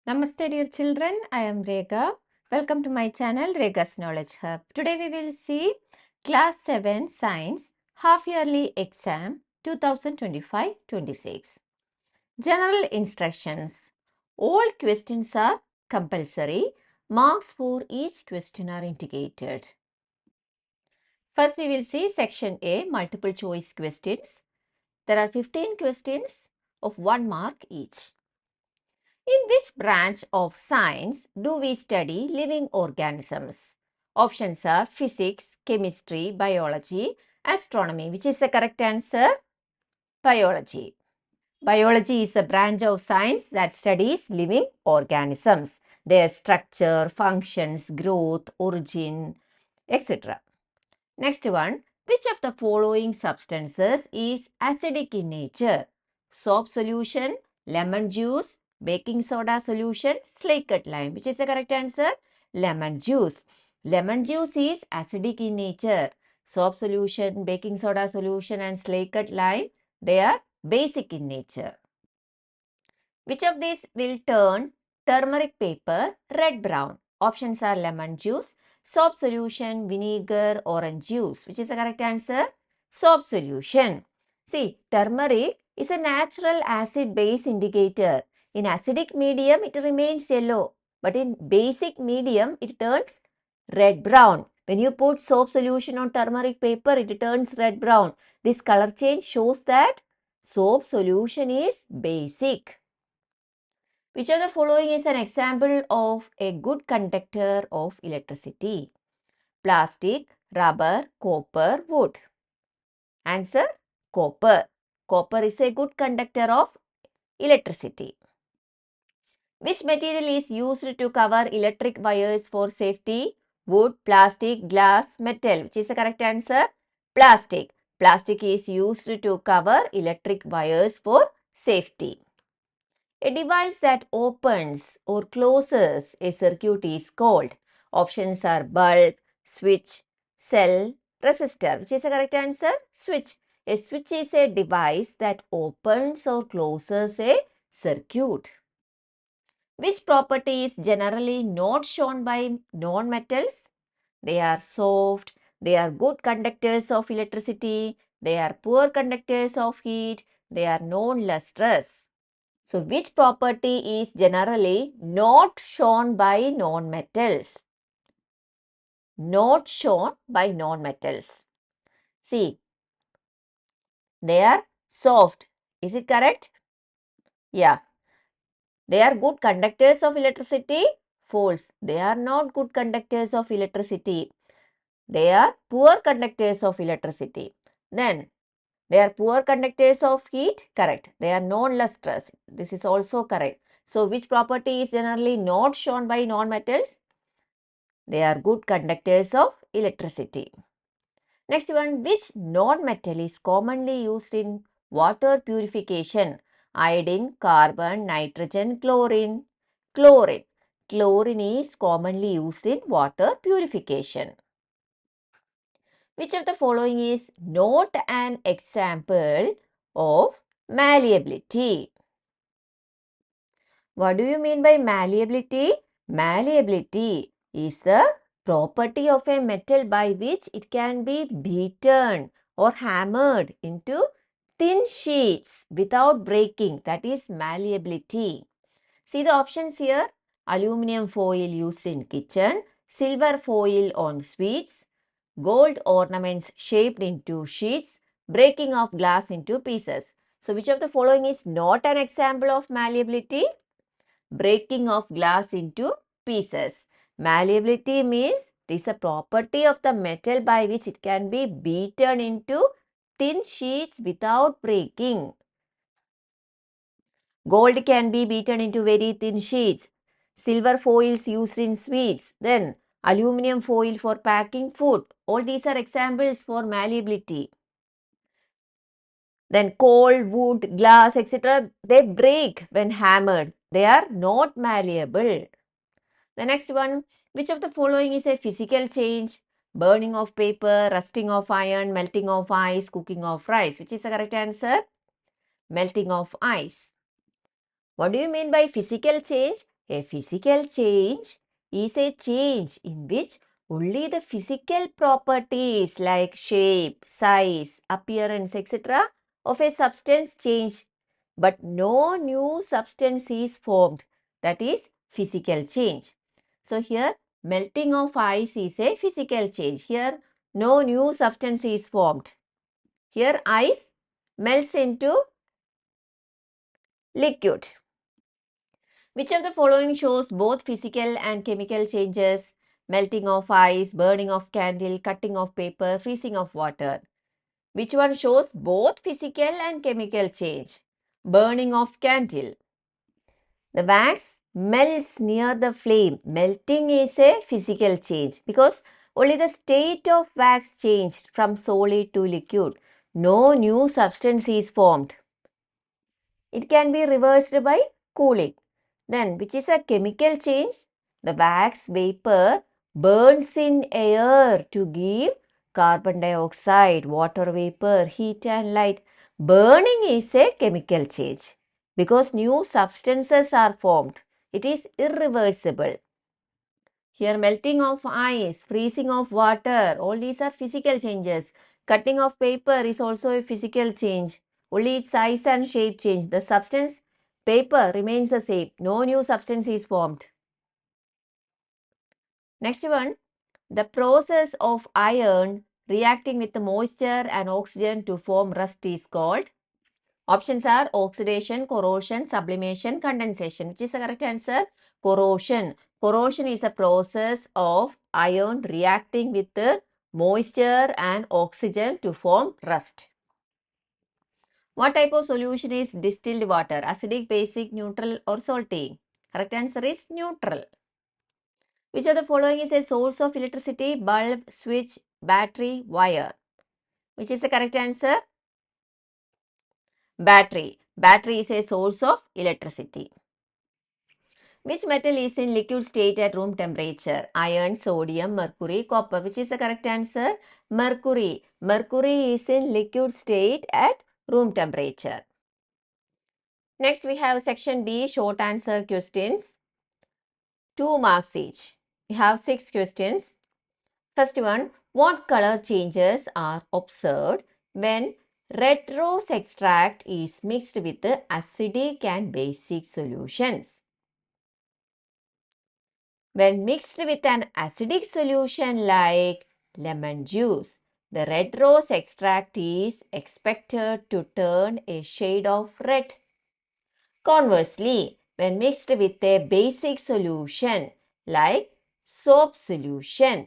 Namaste dear children, I am Rekha. Welcome to my channel Rekha's Knowledge Hub. Today we will see Class 7 Science Half Yearly Exam 2025-26. General Instructions. All questions are compulsory. Marks for each question are indicated. First we will see Section A, multiple choice questions. There are 15 questions of 1 mark each. In which branch of science do we study living organisms? Options are physics, chemistry, biology, astronomy. Which is the correct answer? Biology. Biology is a branch of science that studies living organisms, their structure, functions, growth, origin, etc. Next one, which of the following substances is acidic in nature? Soap solution, lemon juice, baking soda solution, slate cut lime. Which is the correct answer? Lemon juice. Lemon juice is acidic in nature. Soap solution, baking soda solution and slate cut lime, they are basic in nature. Which of these will turn turmeric paper red-brown? Options are lemon juice, soap solution, vinegar, orange juice. Which is the correct answer? Soap solution. See, turmeric is a natural acid-base indicator. In acidic medium, it remains yellow. But in basic medium, it turns red-brown. When you put soap solution on turmeric paper, it turns red-brown. This color change shows that soap solution is basic. Which of the following is an example of a good conductor of electricity? Plastic, rubber, copper, wood. Answer, copper. Copper is a good conductor of electricity. Which material is used to cover electric wires for safety? Wood, plastic, glass, metal. Which is the correct answer? Plastic. Plastic is used to cover electric wires for safety. A device that opens or closes a circuit is called. Options are bulb, switch, cell, resistor. Which is the correct answer? Switch. A switch is a device that opens or closes a circuit. Which property is generally not shown by non-metals? They are soft, they are good conductors of electricity, they are poor conductors of heat, they are non-lustrous. So, which property is generally not shown by non-metals? Not shown by non-metals. See, they are soft. Is it correct? Yeah. They are good conductors of electricity? False. They are not good conductors of electricity. They are poor conductors of electricity. Then, they are poor conductors of heat? Correct. They are non-lustrous. This is also correct. So, which property is generally not shown by non-metals? They are good conductors of electricity. Next one, which non-metal is commonly used in water purification? Iodine, carbon, nitrogen, chlorine. Chlorine. Chlorine is commonly used in water purification. Which of the following is not an example of malleability? What do you mean by malleability? Malleability is the property of a metal by which it can be beaten or hammered into thin sheets without breaking. That is malleability. See the options here. Aluminum foil used in kitchen, silver foil on sweets, gold ornaments shaped into sheets, breaking of glass into pieces. So which of the following is not an example of malleability? Breaking of glass into pieces. Malleability means it is a property of the metal by which it can be beaten into thin sheets without breaking. Gold can be beaten into very thin sheets. Silver foils used in sweets. Then aluminum foil for packing food. All these are examples for malleability. Then coal, wood, glass, etc. they break when hammered. They are not malleable. The next one, which of the following is a physical change? Burning of paper, rusting of iron, melting of ice, cooking of rice. Which is the correct answer? Melting of ice. What do you mean by physical change? A physical change is a change in which only the physical properties like shape, size, appearance, etc. of a substance change, but no new substance is formed. That is physical change. So here melting of ice is a physical change. Here no new substance is formed. Here ice melts into liquid. Which of the following shows both physical and chemical changes? Melting of ice, burning of candle, cutting of paper, freezing of water. Which one shows both physical and chemical change? Burning of candle. The wax melts near the flame. Melting is a physical change because only the state of wax changed from solid to liquid. No new substance is formed. It can be reversed by cooling. Then, which is a chemical change? The wax vapor burns in air to give carbon dioxide, water vapor, heat and light. Burning is a chemical change because new substances are formed. It is irreversible. Here melting of ice, freezing of water, all these are physical changes. Cutting of paper is also a physical change. Only its size and shape change. The substance paper remains the same. No new substance is formed. Next one, the process of iron reacting with the moisture and oxygen to form rust is called. Options are oxidation, corrosion, sublimation, condensation. Which is the correct answer? Corrosion. Corrosion is a process of iron reacting with the moisture and oxygen to form rust. What type of solution is distilled water? Acidic, basic, neutral or salty? Correct answer is neutral. Which of the following is a source of electricity? Bulb, switch, battery, wire. Which is the correct answer? Battery. Battery is a source of electricity. Which metal is in liquid state at room temperature? Iron, sodium, mercury, copper. Which is the correct answer? Mercury. Mercury is in liquid state at room temperature. Next we have section B, short answer questions. 2 marks each. We have 6 questions. First one, what color changes are observed when red rose extract is mixed with the acidic and basic solutions? When mixed with an acidic solution like lemon juice, the red rose extract is expected to turn a shade of red. Conversely, when mixed with a basic solution like soap solution,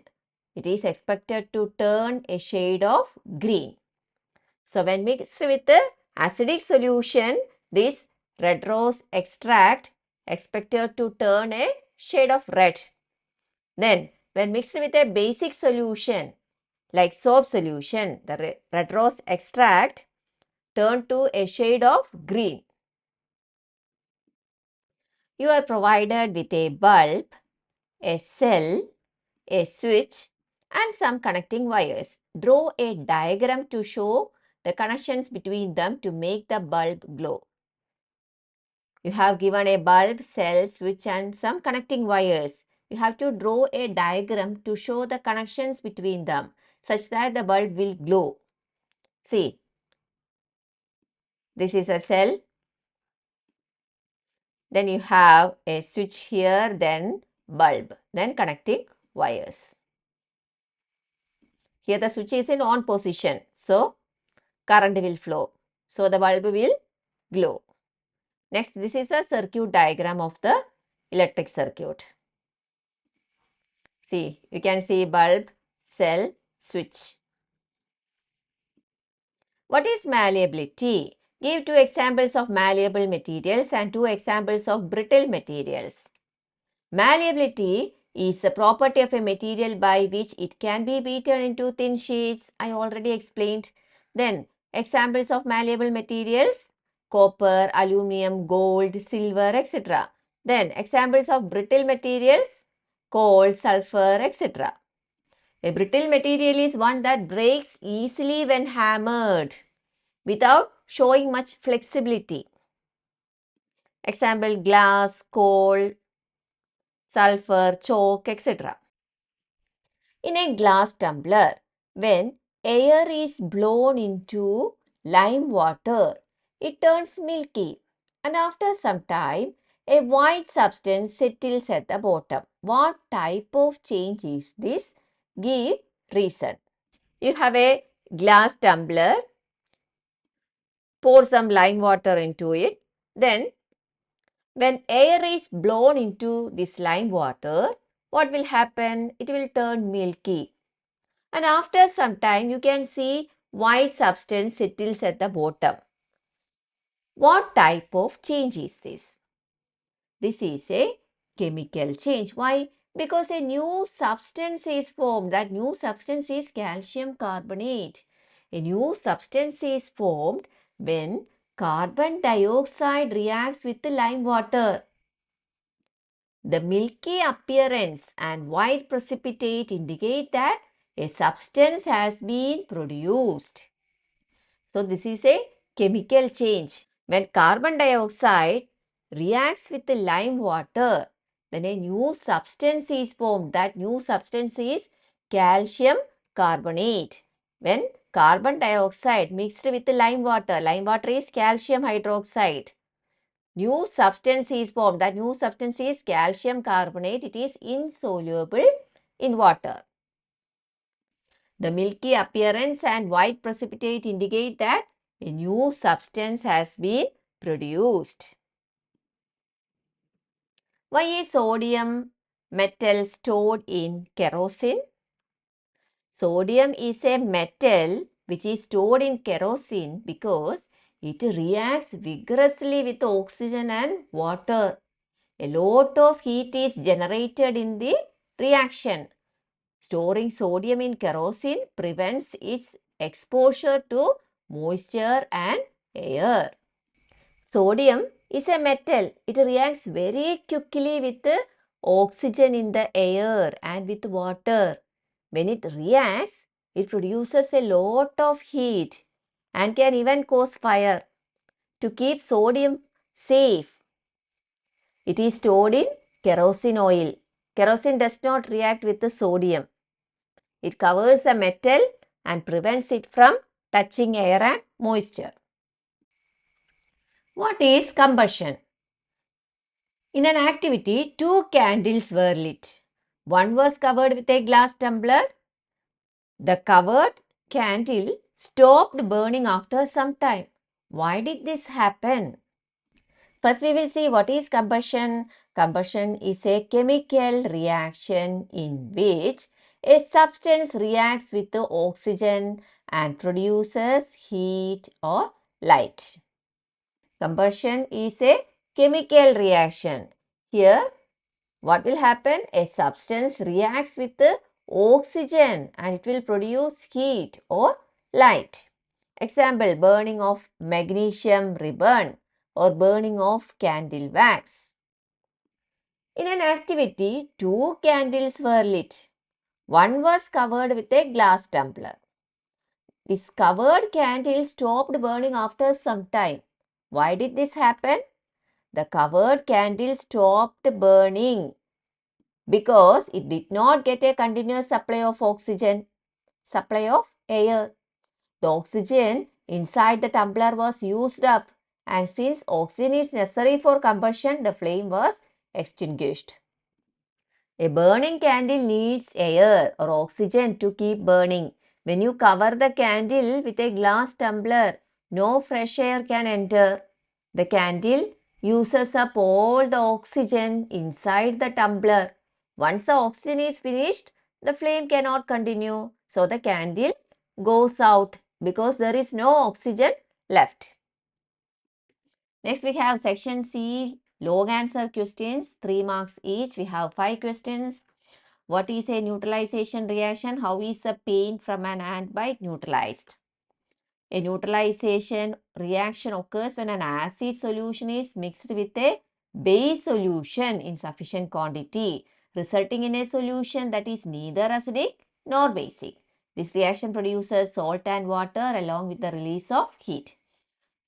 it is expected to turn a shade of green. So, when mixed with the acidic solution, this red rose extract expected to turn a shade of red. Then, when mixed with a basic solution like soap solution, the red rose extract turn to a shade of green. You are provided with a bulb, a cell, a switch and some connecting wires. Draw a diagram to show the connections between them to make the bulb glow. You have given a bulb, cell, switch and some connecting wires. You have to draw a diagram to show the connections between them such that the bulb will glow. See, this is a cell. Then you have a switch here, then bulb, then connecting wires. Here the switch is in on position. So, current will flow. So, the bulb will glow. Next, this is a circuit diagram of the electric circuit. See, you can see bulb, cell, switch. What is malleability? Give 2 examples of malleable materials and 2 examples of brittle materials. Malleability is a property of a material by which it can be beaten into thin sheets. I already explained. Then, examples of malleable materials, copper, aluminum, gold, silver, etc. Then, examples of brittle materials, coal, sulfur, etc. A brittle material is one that breaks easily when hammered without showing much flexibility. Example, glass, coal, sulfur, chalk, etc. In a glass tumbler, when air is blown into lime water, it turns milky, and after some time, a white substance settles at the bottom. What type of change is this? Give reason. You have a glass tumbler, pour some lime water into it. Then, when air is blown into this lime water, what will happen? It will turn milky. And after some time, you can see white substance settles at the bottom. What type of change is this? This is a chemical change. Why? Because a new substance is formed. That new substance is calcium carbonate. A new substance is formed when carbon dioxide reacts with the lime water. The milky appearance and white precipitate indicate that a substance has been produced. So, this is a chemical change. When carbon dioxide reacts with the lime water, then a new substance is formed. That new substance is calcium carbonate. When carbon dioxide mixed with the lime water is calcium hydroxide. New substance is formed. That new substance is calcium carbonate. It is insoluble in water. The milky appearance and white precipitate indicate that a new substance has been produced. Why is sodium metal stored in kerosene? Sodium is a metal which is stored in kerosene because it reacts vigorously with oxygen and water. A lot of heat is generated in the reaction. Storing sodium in kerosene prevents its exposure to moisture and air. Sodium is a metal. It reacts very quickly with oxygen in the air and with water. When it reacts, it produces a lot of heat and can even cause fire. To keep sodium safe, it is stored in kerosene oil. Kerosene does not react with the sodium. It covers the metal and prevents it from touching air and moisture. What is combustion? In an activity, two candles were lit. One was covered with a glass tumbler. The covered candle stopped burning after some time. Why did this happen? First, we will see what is combustion. Combustion is a chemical reaction in which a substance reacts with the oxygen and produces heat or light. Combustion is a chemical reaction. Here, what will happen? A substance reacts with the oxygen and it will produce heat or light. Example, burning of magnesium ribbon or burning of candle wax. In an activity, two candles were lit. One was covered with a glass tumbler. This covered candle stopped burning after some time. Why did this happen? The covered candle stopped burning because it did not get a continuous supply of oxygen, supply of air. The oxygen inside the tumbler was used up, and since oxygen is necessary for combustion, the flame was extinguished. A burning candle needs air or oxygen to keep burning. When you cover the candle with a glass tumbler, no fresh air can enter. The candle uses up all the oxygen inside the tumbler. Once the oxygen is finished, the flame cannot continue. So the candle goes out because there is no oxygen left. Next, we have section C, log answer questions, 3 marks each. We have 5 questions. What is a neutralization reaction? How is the paint from an ant bite neutralized? A neutralization reaction occurs when an acid solution is mixed with a base solution in sufficient quantity, resulting in a solution that is neither acidic nor basic. This reaction produces salt and water along with the release of heat.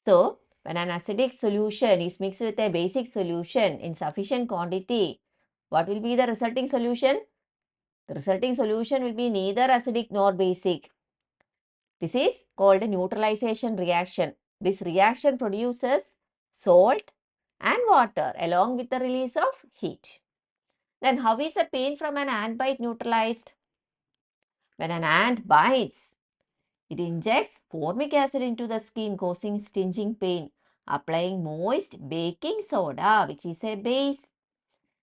So, when an acidic solution is mixed with a basic solution in sufficient quantity, What will be the resulting solution? The resulting solution will be neither acidic nor basic. This is called a neutralization reaction. This reaction produces salt and water along with the release of heat. Then how is the pain from an ant bite neutralized? When an ant bites, it injects formic acid into the skin, causing stinging pain. Applying moist baking soda, which is a base,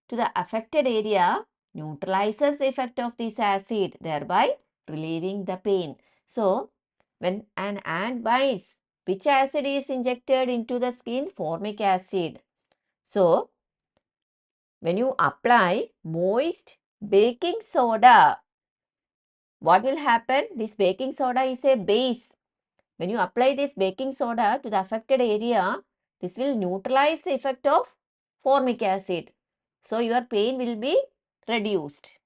to the affected area neutralizes the effect of this acid, thereby relieving the pain. So, when an ant bites, which acid is injected into the skin? Formic acid. So, when you apply moist baking soda, what will happen? This baking soda is a base. When you apply this baking soda to the affected area, this will neutralize the effect of formic acid. So, your pain will be reduced.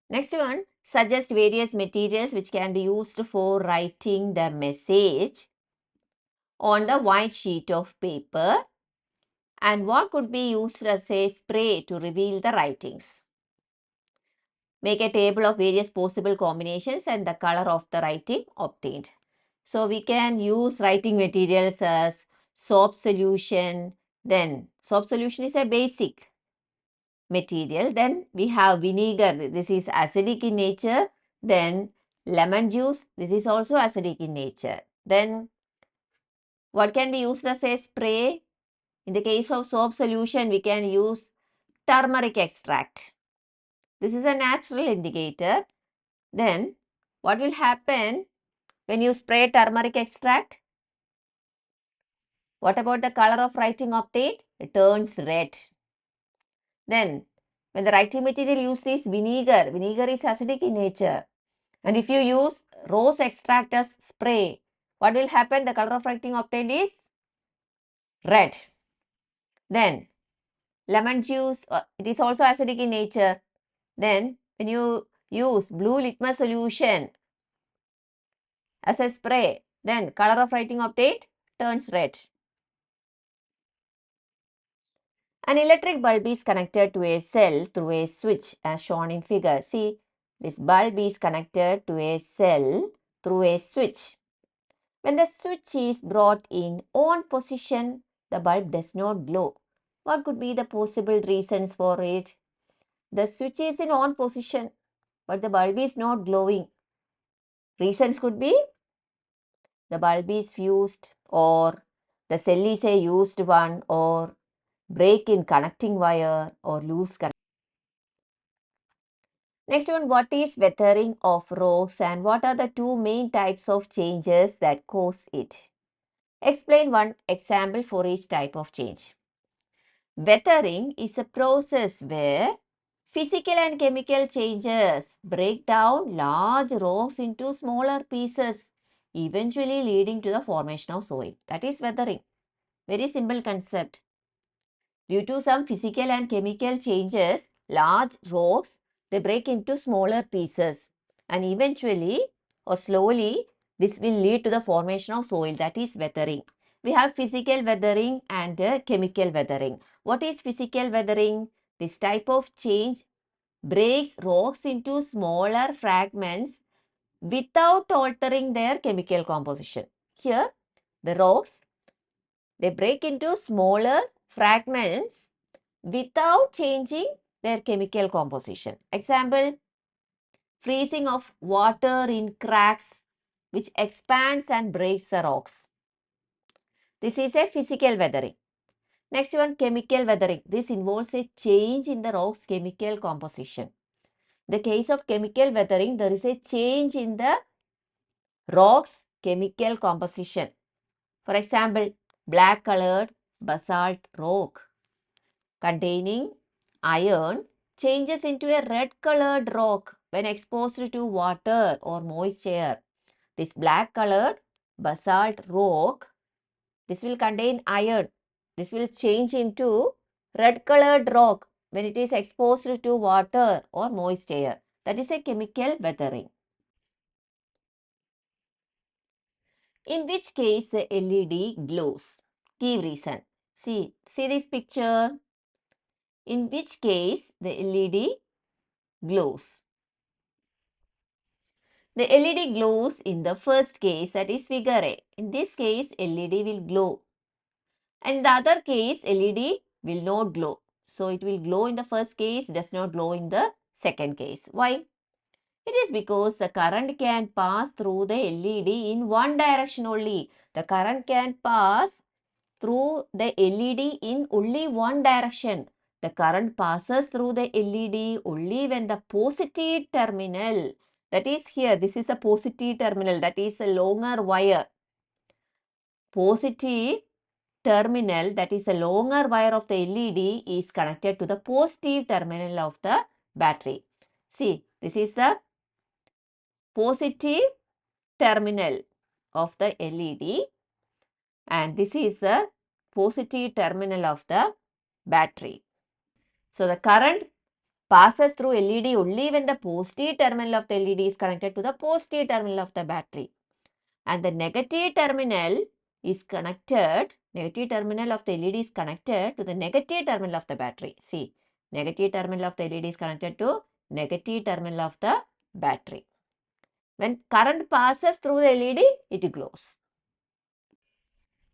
Next one, suggest various materials which can be used for writing the message on the white sheet of paper, and what could be used as a spray to reveal the writings. Make a table of various possible combinations and the color of the writing obtained. So we can use writing materials as soap solution. Then soap solution is a basic material. Then we have vinegar. This is acidic in nature. Then lemon juice. This is also acidic in nature. Then what can be used as a spray? In the case of soap solution, we can use turmeric extract. This is a natural indicator. Then what will happen when you spray turmeric extract? What about the color of writing obtained? It turns red. Then when the writing material used is vinegar, vinegar is acidic in nature. And if you use rose extract as spray, what will happen? The color of writing obtained is red. Then lemon juice, it is also acidic in nature. Then when you use blue litmus solution as a spray, then color of writing obtained turns red. An electric bulb is connected to a cell through a switch as shown in figure. See, this bulb is connected to a cell through a switch. When the switch is brought in on position, the bulb does not glow. What could be the possible reasons for it? The switch is in on position, but the bulb is not glowing. Reasons could be the bulb is fused, or the cell is a used one, or break in connecting wire, or loose connection. Next one, what is weathering of rocks and what are the two main types of changes that cause it? Explain one example for each type of change. Weathering is a process where physical and chemical changes break down large rocks into smaller pieces, eventually leading to the formation of soil. That is weathering. Very simple concept. Due to some physical and chemical changes, large rocks, they break into smaller pieces, and eventually or slowly this will lead to the formation of soil. That is weathering. We have physical weathering and chemical weathering. What is physical weathering? This type of change breaks rocks into smaller fragments without altering their chemical composition. Here the rocks, they break into smaller fragments without changing their chemical composition. Example, freezing of water in cracks which expands and breaks the rocks. This is a physical weathering. Next one, chemical weathering. This involves a change in the rock's chemical composition. In the case of chemical weathering, there is a change in the rock's chemical composition. For example, black colored basalt rock containing iron changes into a red colored rock when exposed to water or moist air. This black colored basalt rock, this will contain iron. This will change into red colored rock when it is exposed to water or moist air. That is a chemical weathering. In which case the LED glows. Key reason. See this picture. in which case the LED glows. The LED glows in the first case, that is figure A. In this case, LED will glow. And in the other case, LED will not glow. So it will glow in the first case, does not glow in the second case. Why? It is because the current can pass through the LED in one direction only. The current can pass through the LED in only one direction. The current passes through the LED only when the positive terminal, that is here, this is the positive terminal, that is a longer wire. Positive terminal, that is a longer wire of the LED, is connected to the positive terminal of the battery. See, this is the positive terminal of the LED and this is the positive terminal of the battery. So the current passes through LED only when the positive terminal of the LED is connected to the positive terminal of the battery. And the negative terminal is connected, negative terminal of the LED is connected to the negative terminal of the battery. See, negative terminal of the LED is connected to negative terminal of the battery. When current passes through the LED, it glows.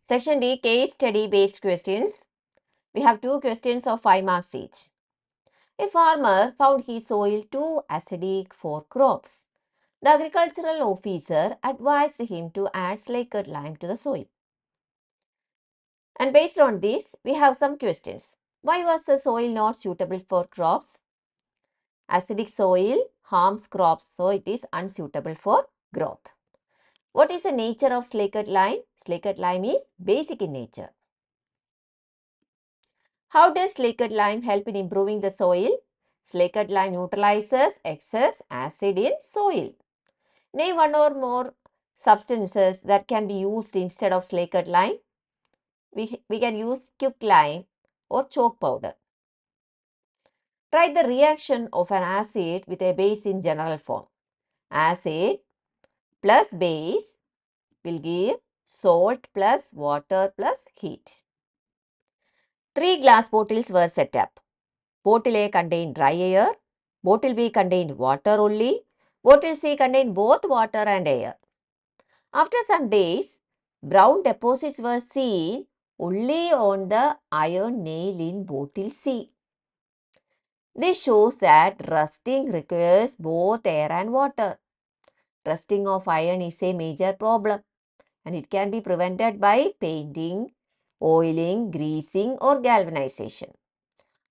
Section D, case study based questions. We have 2 questions of 5 marks each. A farmer found his soil too acidic for crops. The agricultural officer advised him to add slaked lime to the soil. And based on this, we have some questions. Why was the soil not suitable for crops? Acidic soil harms crops, so it is unsuitable for growth. What is the nature of slaked lime? Slaked lime is basic in nature. How does slaked lime help in improving the soil? Slaked lime neutralizes excess acid in soil. Name one or more substances that can be used instead of slaked lime. We can use quicklime or chalk powder. Write the reaction of an acid with a base in general form. Acid plus base will give salt plus water plus heat. 3 glass bottles were set up. Bottle A contained dry air, bottle B contained water only, bottle C contained both water and air. After some days, brown deposits were seen only on the iron nail in bottle C. This shows that rusting requires both air and water. Rusting of iron is a major problem and it can be prevented by painting, oiling, greasing or galvanization.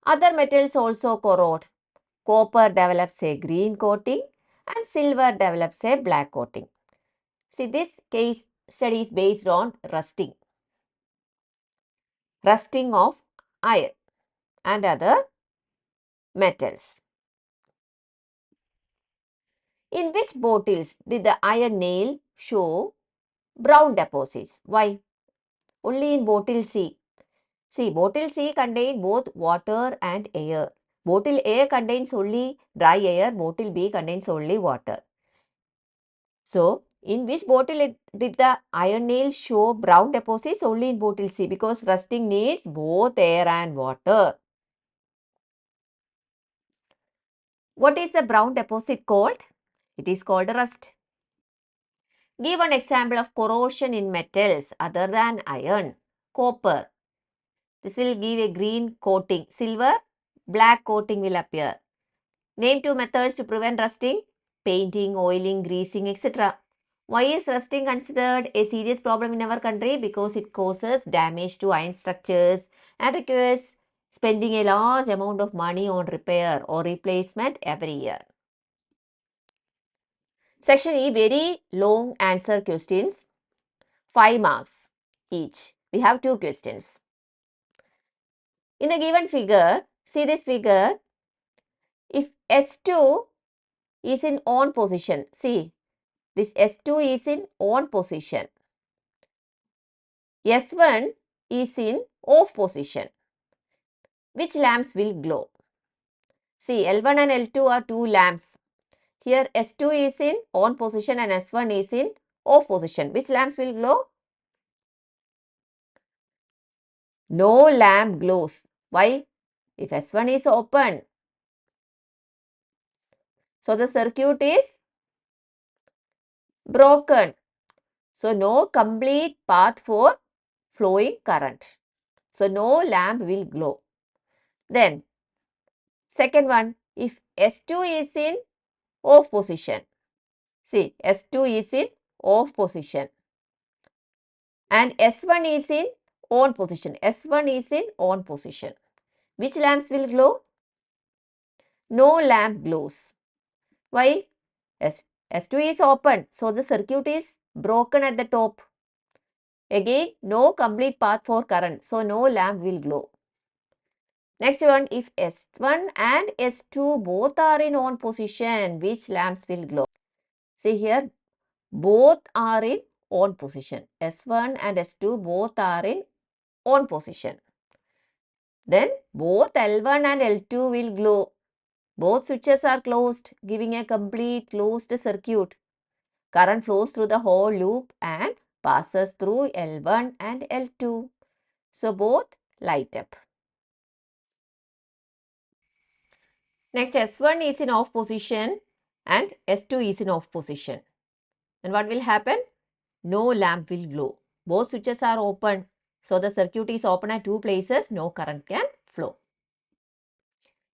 Other metals also corrode. Copper develops a green coating and silver develops a black coating. See, this case study is based on rusting. Rusting of iron and other metals. In which bottles did the iron nail show brown deposits? Why? Only in bottle C. See, bottle C contains both water and air. Bottle A contains only dry air, bottle B contains only water. So, in which bottle did the iron nail show brown deposits? Only in bottle C because rusting needs both air and water. What is the brown deposit called? It is called rust. Give an example of corrosion in metals other than iron. Copper. This will give a green coating. Silver, black coating will appear. Name 2 methods to prevent rusting. Painting, oiling, greasing, etc. Why is rusting considered a serious problem in our country? Because it causes damage to iron structures and requires spending a large amount of money on repair or replacement every year. Section E, very long answer questions, 5 marks each. We have 2 questions. In the given figure, see this figure, if S2 is in on position, see this S2 is in on position, S1 is in off position. Which lamps will glow? See, L1 and L2 are 2 lamps. Here S2 is in on position and S1 is in off position. Which lamps will glow? No lamp glows. Why? If S1 is open, so the circuit is broken. So no complete path for flowing current. So no lamp will glow. Then second one, if S2 is in off position. See, S2 is in off position and S1 is in on position. S1 is in on position. Which lamps will glow? No lamp glows. Why? S2 is open, so the circuit is broken at the top. Again, no complete path for current, so no lamp will glow. Next one, if S1 and S2 both are in on position, which lamps will glow? See here, both are in on position. S1 and S2 both are in on position. Then both L1 and L2 will glow. Both switches are closed, giving a complete closed circuit. Current flows through the whole loop and passes through L1 and L2. So both light up. Next, S1 is in off position and S2 is in off position. And what will happen? No lamp will glow. Both switches are open. So the circuit is open at two places. No current can flow.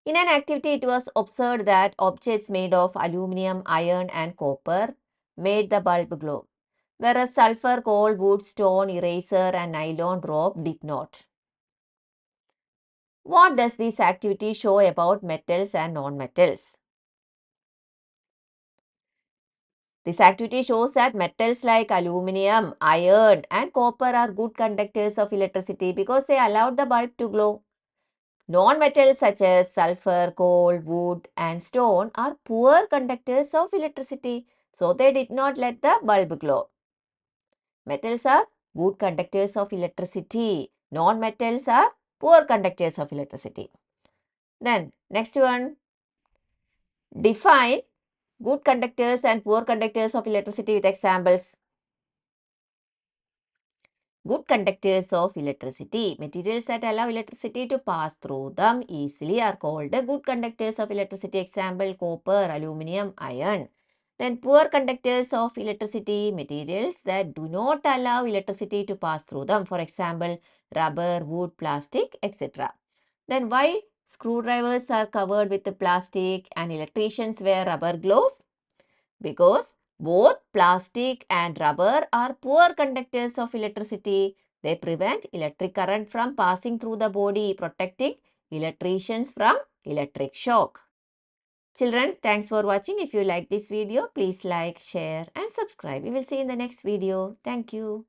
In an activity, it was observed that objects made of aluminum, iron and copper made the bulb glow, whereas sulfur, coal, wood, stone, eraser and nylon rope did not. What does this activity show about metals and non-metals? This activity shows that metals like aluminum, iron and copper are good conductors of electricity because they allowed the bulb to glow. Non-metals such as sulfur, coal, wood and stone are poor conductors of electricity, so they did not let the bulb glow. Metals are good conductors of electricity. Non-metals are poor conductors of electricity. Then next one, define good conductors and poor conductors of electricity with examples. Good conductors of electricity. Materials that allow electricity to pass through them easily are called good conductors of electricity. Example, copper, aluminum, iron. Then poor conductors of electricity. Materials that do not allow electricity to pass through them. For example, rubber, wood, plastic, etc. Then why screwdrivers are covered with the plastic and electricians wear rubber gloves? Because both plastic and rubber are poor conductors of electricity. They prevent electric current from passing through the body, protecting electricians from electric shock. Children, thanks for watching. If you like this video, please like, share and subscribe. We will see you in the next video. Thank you.